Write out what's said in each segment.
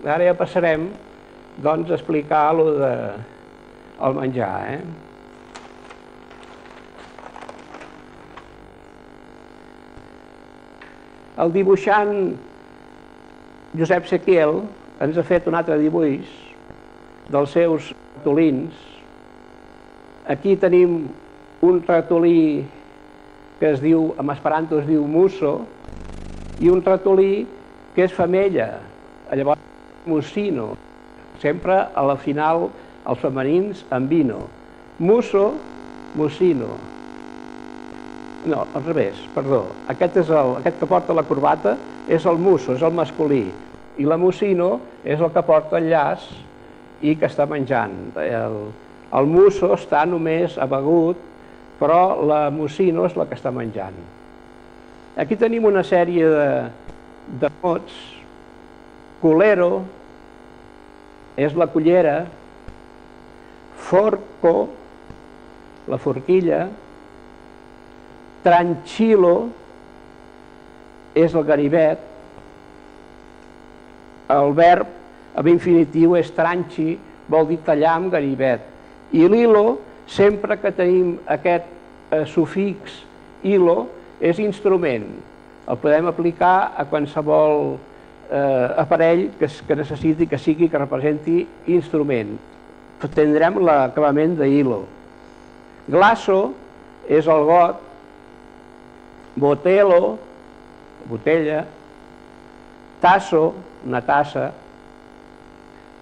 Ara ja passarem doncs, a explicar el menjar. El dibuixant Josep Sequiel ens ha fet un altre dibuix dels seus ratolins. Aquí tenim un ratolí que es diu, en esperanto es diu musso, i un ratolí que és femella, llavors mussino, sempre a la final els femenins amb vino. Musso, mussino. No, al revés, perdó. Aquest que porta la corbata és el musso, és el masculí, i la mussino és el que porta el llaç i que està menjant. El musso està només abegut, però la mussino és la que està menjant. Aquí tenim una sèrie de mots. Culero és la cullera, forco, la forquilla, tranquilo és el ganivet, el verb amb infinitiu és tranchi, vol dir tallar amb ganivet, i l'hilo, sempre que tenim aquest sufix hilo, és instrument. El podem aplicar a qualsevol aparell que necessiti, que representi instrument. Tindrem l'acabament de hilo. Glasso és el got, botelo, botella, tasso, una tassa,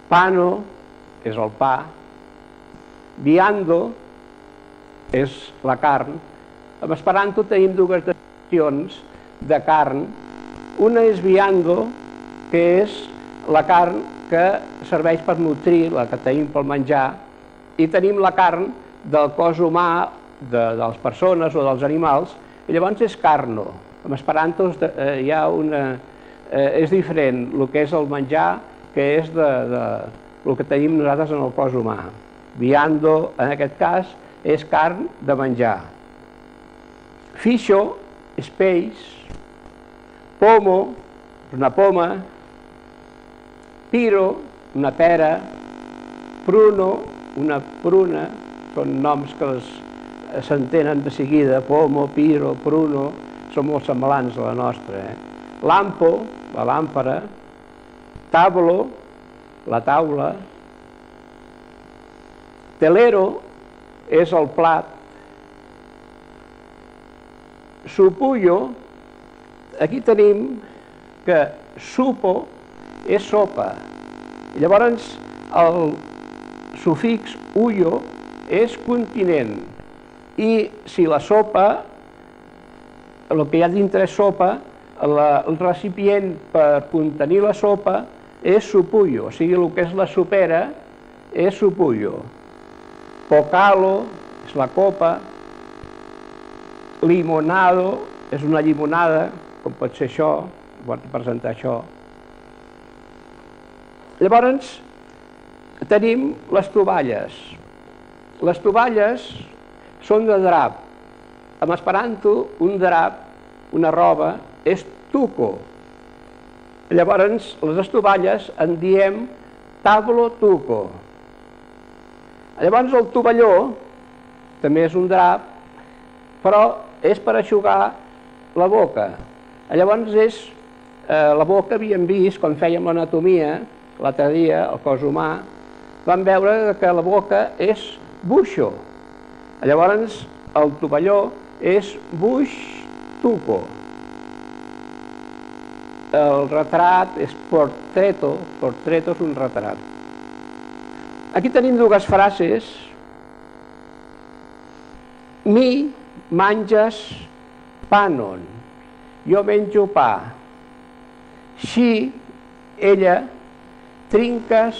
pano és el pa, viando és la carn. En esperanto tenim dues definicions de carn. Una és viando, que és la carn que serveix per nutrir, la que tenim pel menjar, i tenim la carn del cos humà, de les persones o dels animals, i llavors és carno. En esperanto hi ha és diferent el que és el menjar que és el que tenim nosaltres en el cos humà. Viando, en aquest cas, és carn de menjar. Fisho és peix, pomo, una poma, piro, una pera, pruno, una pruna, són noms que s'entenen de seguida, pomo, piro, pruno, són molt semblants a la nostra. Lampo, la làmpara, tablo, la taula, telero és el plat, supullo, aquí tenim que supo és sopa. Llavors el sufix ullo és continent, i si la sopa, el que hi ha dintre és sopa, el recipient per contenir la sopa és supullo, o sigui, el que és la sopera és supullo. Pocalo és la copa, limonado és una llimonada, com pot ser això, pot representar això. Llavors tenim les tovalles. Les tovalles són de drap. En esperanto, un drap, una roba, és tuco. Llavors, les estovalles en diem tablo tuco. Llavors, el tovalló també és un drap, però és per eixugar la boca. Llavors, la boca havíem vist, quan fèiem l'anatomia, l'altre dia, el cos humà, vam veure que la boca és buixo. Llavors, el tovalló és buix tuco. El retrat és portreto, portreto és un retrat. Aquí tenim dues frases. Mi manges panon, jo menjo pa. Si, ella, trinques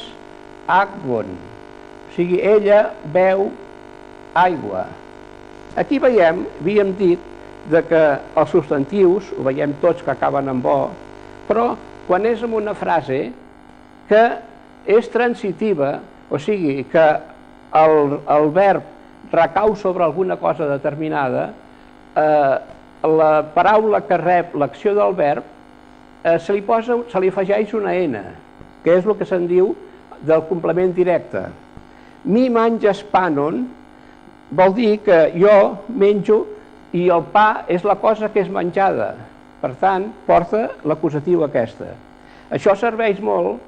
aquon, o sigui, ella beu aigua. Aquí veiem, havíem dit que els substantius, ho veiem tots que acaben en bo, però quan és en una frase que és transitiva, o sigui, que el verb recau sobre alguna cosa determinada, la paraula que rep l'acció del verb se li afegeix una N. que és el que se'n diu del complement directe. Mi manges panon vol dir que jo menjo i el pa és la cosa que és menjada. Per tant, porta l'acusatiu aquesta. Això serveix molt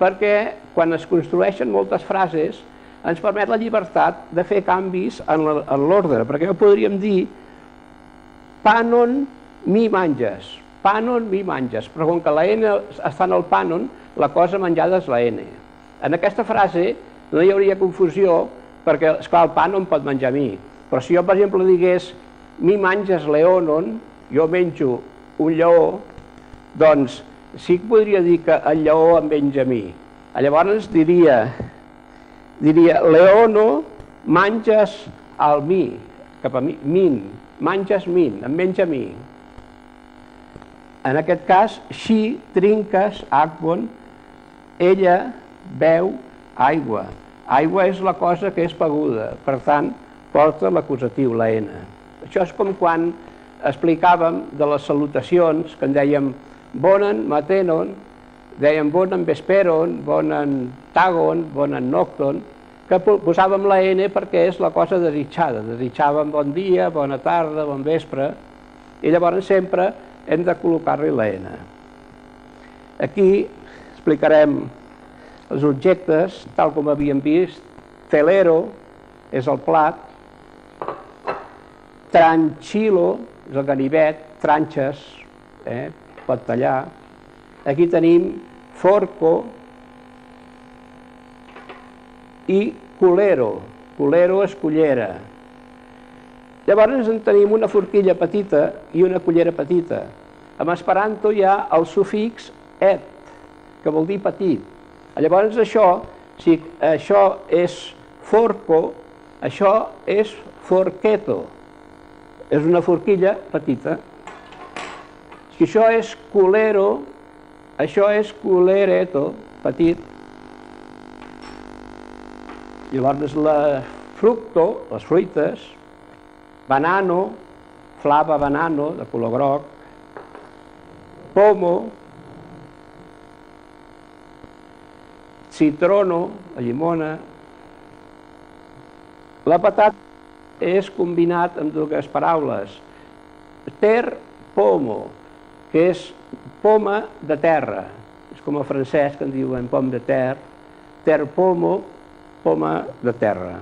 perquè quan es construeixen moltes frases ens permet la llibertat de fer canvis en l'ordre, perquè jo podríem dir panon mi manges, panon mi manges, però com que la N està en el panon, la cosa menjada és la N. En aquesta frase no hi hauria confusió perquè, esclar, el pa no em pot menjar a mi, però si jo, per exemple, digués mi manges leonon, jo menjo un lleó, doncs sí que podria dir que el lleó em menja a mi. Llavors diria leono manges al mi, cap a mi, min, manges min, em menja a mi. En aquest cas, she trinques aquon, ella beu aigua. Aigua és la cosa que és beguda, per tant, porta l'acusatiu, la N. Això és com quan explicàvem de les salutacions, que en dèiem bonen matenon, dèiem bonen vesperon, bonen tagon, bonen nocton, que posàvem la N perquè és la cosa desitjada. Desitjàvem bon dia, bona tarda, bon vespre, i llavors sempre hem de col·locar-li la N. Aquí explicarem els objectes, tal com havíem vist. Telero és el plat, tranchilo és el ganivet, tranxes, pot tallar. Aquí tenim forco i culero. Culero és cullera. Llavors en tenim una forquilla petita i una cullera petita. En esperanto hi ha el sufix et, que vol dir petit. Llavors això, si això és forco, això és forqueto. És una forquilla petita. Si això és culero, això és culereto, petit. Llavors la fructo, les fruites, banano, flava banano, de color groc, pomo, citrono, la llimona. La patata és combinat amb dues paraules. Ter pomo, que és poma de terra. És com el francès que en diuen pom de terre. Ter pomo, poma de terra.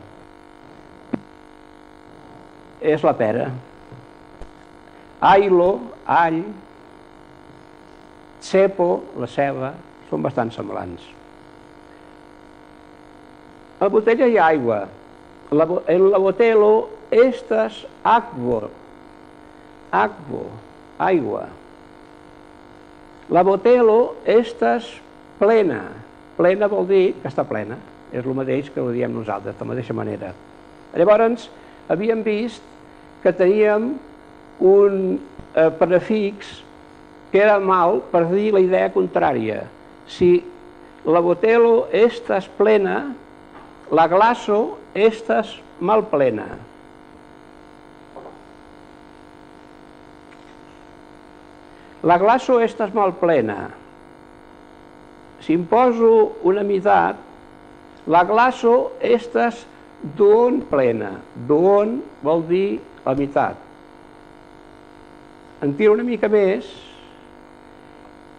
És la pera. Ailo, all. Cepo, la ceba, són bastant semblants. A la botella hi ha aigua. En la botelo estas aquo. Aquo, aigua. La botelo estas plena. Plena vol dir que està plena. És el mateix que ho diem nosaltres, de la mateixa manera. Llavors, havíem vist que teníem un prefix que era mal per dir la idea contrària. Si la botelo estas plena, la glaso estas mal plena. La glaso estas mal plena. Si em poso una meitat, la glaso estas duon plena. Duon vol dir la meitat. En tiro una mica més,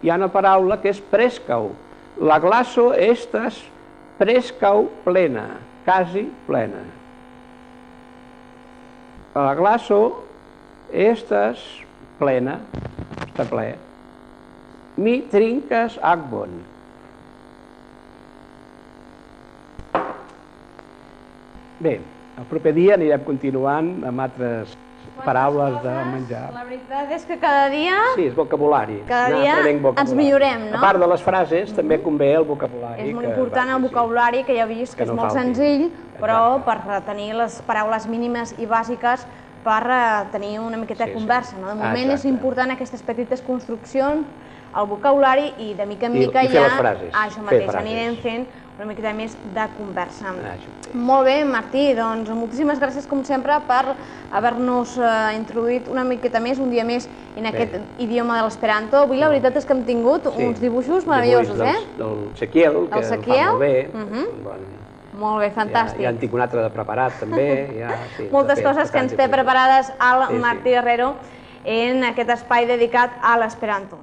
hi ha una paraula que és prescau. La glaso estas prescau plena, quasi plena. La glaso estas plena, està ple. Mi trinques aquon. Bé, el proper dia anirem continuant amb altres paraules de menjar. La veritat és que cada dia... Sí, és vocabulari. Cada dia ens millorem, no? A part de les frases, també convé el vocabulari. És molt important el vocabulari, que ja he vist que és molt senzill, però per tenir les paraules mínimes i bàsiques per tenir una miqueta de conversa. De moment és important aquestes petites construccions, el vocabulari, i de mica en mica ja això mateix anirem fent una miqueta més de conversa. Molt bé, Martí, doncs moltíssimes gràcies com sempre per haver-nos introduït una miqueta més, un dia més, en aquest idioma de l'esperanto. Avui la veritat és que hem tingut uns dibuixos meravellosos, eh? Del Sequiel, que el fa molt bé. Molt bé, fantàstic. Ja en tinc un altre de preparat, també. Moltes coses que ens té preparades el Martí Herrero en aquest espai dedicat a l'esperanto.